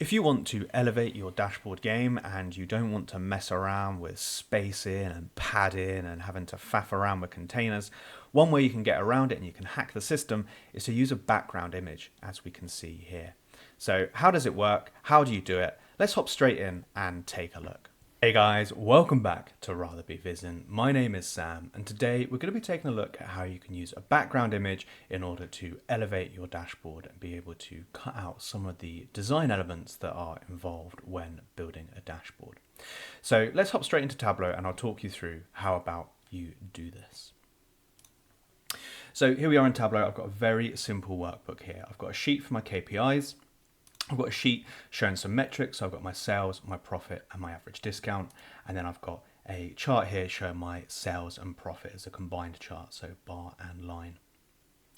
If you want to elevate your dashboard game and you don't want to mess around with spacing and padding and having to faff around with containers, one way you can get around it and you can hack the system is to use a background image, as we can see here. So how does it work? How do you do it? Let's hop straight in and take a look. Hey guys, welcome back to Rather Be Vision. My name is Sam, and today we're going to be taking a look at how you can use a background image in order to elevate your dashboard and be able to cut out some of the design elements that are involved when building a dashboard. So let's hop straight into Tableau and I'll talk you through how about you do this. So here we are in Tableau. I've got a very simple workbook here. I've got a sheet for my KPIs. I've got a sheet showing some metrics. So I've got my sales, my profit, and my average discount. And then I've got a chart here showing my sales and profit as a combined chart, so bar and line.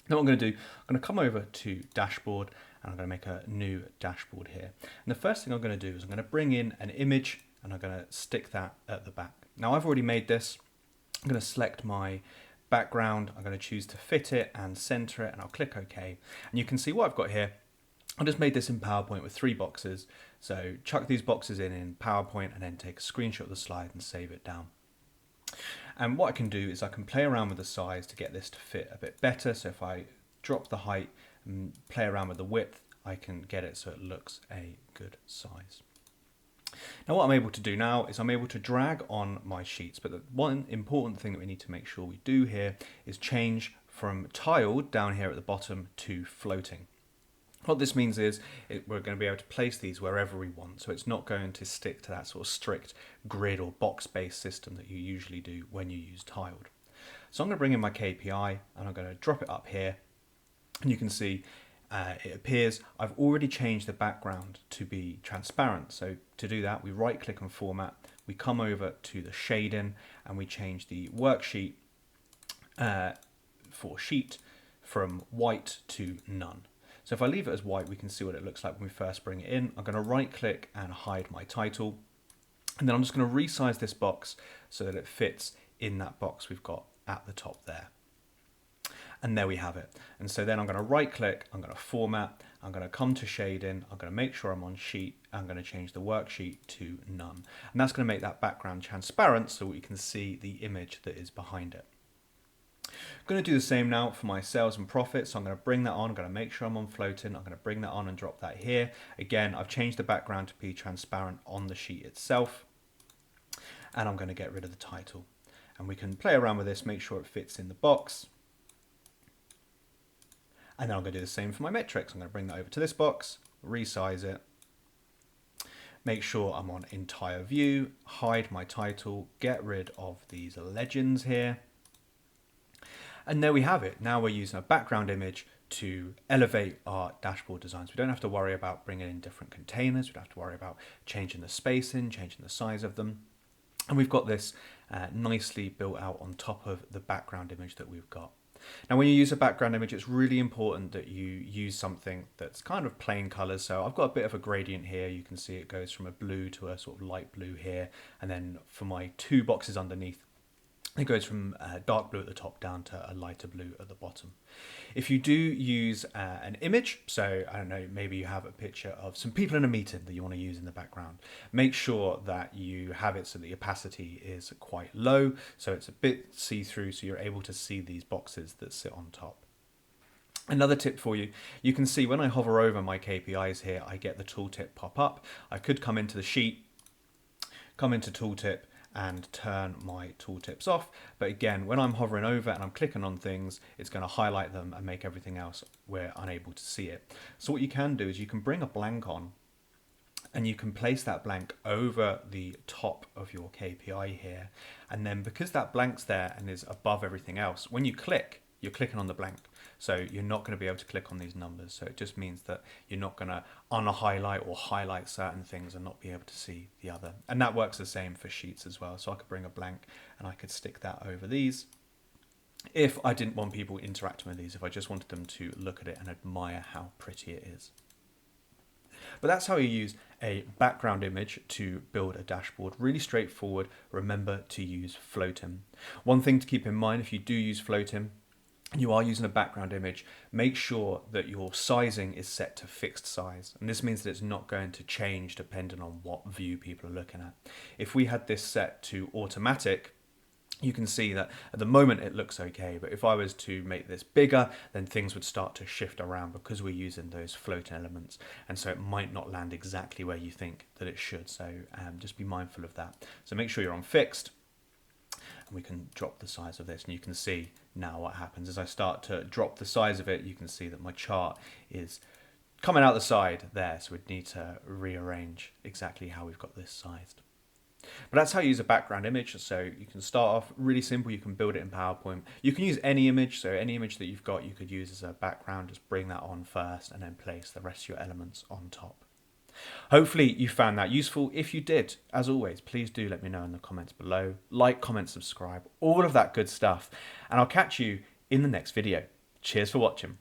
Now what I'm going to do, I'm going to come over to dashboard and I'm going to make a new dashboard here. And the first thing I'm going to do is I'm going to bring in an image and I'm going to stick that at the back. Now I've already made this. I'm going to select my background. I'm going to choose to fit it and center it and I'll click OK. And you can see what I've got here. I just made this in PowerPoint with 3 boxes. So chuck these boxes in PowerPoint and then take a screenshot of the slide and save it down. And what I can do is I can play around with the size to get this to fit a bit better. So if I drop the height and play around with the width, I can get it so it looks a good size. Now what I'm able to do now is I'm able to drag on my sheets, but the one important thing that we need to make sure we do here is change from tiled down here at the bottom to floating. What this means is we're going to be able to place these wherever we want, so it's not going to stick to that sort of strict grid or box-based system that you usually do when you use tiled. So I'm going to bring in my KPI and I'm going to drop it up here, and you can see it appears I've already changed the background to be transparent. So to do that, we right-click on Format, we come over to the shading, and we change the worksheet for sheet from white to none. So if I leave it as white, we can see what it looks like when we first bring it in. I'm going to right click and hide my title. And then I'm just going to resize this box so that it fits in that box we've got at the top there. And there we have it. And so then I'm going to right click, I'm going to format, I'm going to come to shading, I'm going to make sure I'm on sheet, I'm going to change the worksheet to none. And that's going to make that background transparent so we can see the image that is behind it. I'm going to do the same now for my sales and profit, so I'm going to bring that on, I'm going to make sure I'm on floating, I'm going to bring that on and drop that here. Again, I've changed the background to be transparent on the sheet itself, and I'm going to get rid of the title. And we can play around with this, make sure it fits in the box. And then I'm going to do the same for my metrics. I'm going to bring that over to this box, resize it, make sure I'm on entire view, hide my title, get rid of these legends here. And there we have it. Now we're using a background image to elevate our dashboard designs. We don't have to worry about bringing in different containers. We don't have to worry about changing the spacing, changing the size of them. And we've got this nicely built out on top of the background image that we've got. Now when you use a background image, it's really important that you use something that's kind of plain colors. So I've got a bit of a gradient here. You can see it goes from a blue to a sort of light blue here. And then for my 2 boxes underneath, it goes from dark blue at the top down to a lighter blue at the bottom. If you do use an image, so I don't know, maybe you have a picture of some people in a meeting that you want to use in the background, make sure that you have it so the opacity is quite low, so it's a bit see-through, so you're able to see these boxes that sit on top. Another tip for you, you can see when I hover over my KPIs here, I get the tooltip pop up. I could come into the sheet, come into tooltip, and turn my tooltips off. But again, when I'm hovering over and I'm clicking on things, it's going to highlight them and make everything else we're unable to see it. So what you can do is you can bring a blank on and you can place that blank over the top of your KPI here. And then because that blank's there and is above everything else, when you click, you're clicking on the blank. So you're not going to be able to click on these numbers. So it just means that you're not going to un-highlight or highlight certain things and not be able to see the other. And that works the same for sheets as well. So I could bring a blank and I could stick that over these. If I didn't want people interacting with these, if I just wanted them to look at it and admire how pretty it is. But that's how you use a background image to build a dashboard. Really straightforward. Remember to use floating. One thing to keep in mind if you do use floating, you are using a background image, make sure that your sizing is set to fixed size. And this means that it's not going to change depending on what view people are looking at. If we had this set to automatic, you can see that at the moment it looks okay, but if I was to make this bigger, then things would start to shift around because we're using those floating elements, and so it might not land exactly where you think that it should. So just be mindful of that. So make sure you're on fixed, and we can drop the size of this, and you can see now what happens. As I start to drop the size of it, you can see that my chart is coming out the side there, so we'd need to rearrange exactly how we've got this sized. But that's how you use a background image. So you can start off really simple. You can build it in PowerPoint. You can use any image. So any image that you've got, you could use as a background. Just bring that on first and then place the rest of your elements on top. Hopefully you found that useful. If you did, as always, please do let me know in the comments below. Like, comment, subscribe, all of that good stuff. And I'll catch you in the next video. Cheers for watching.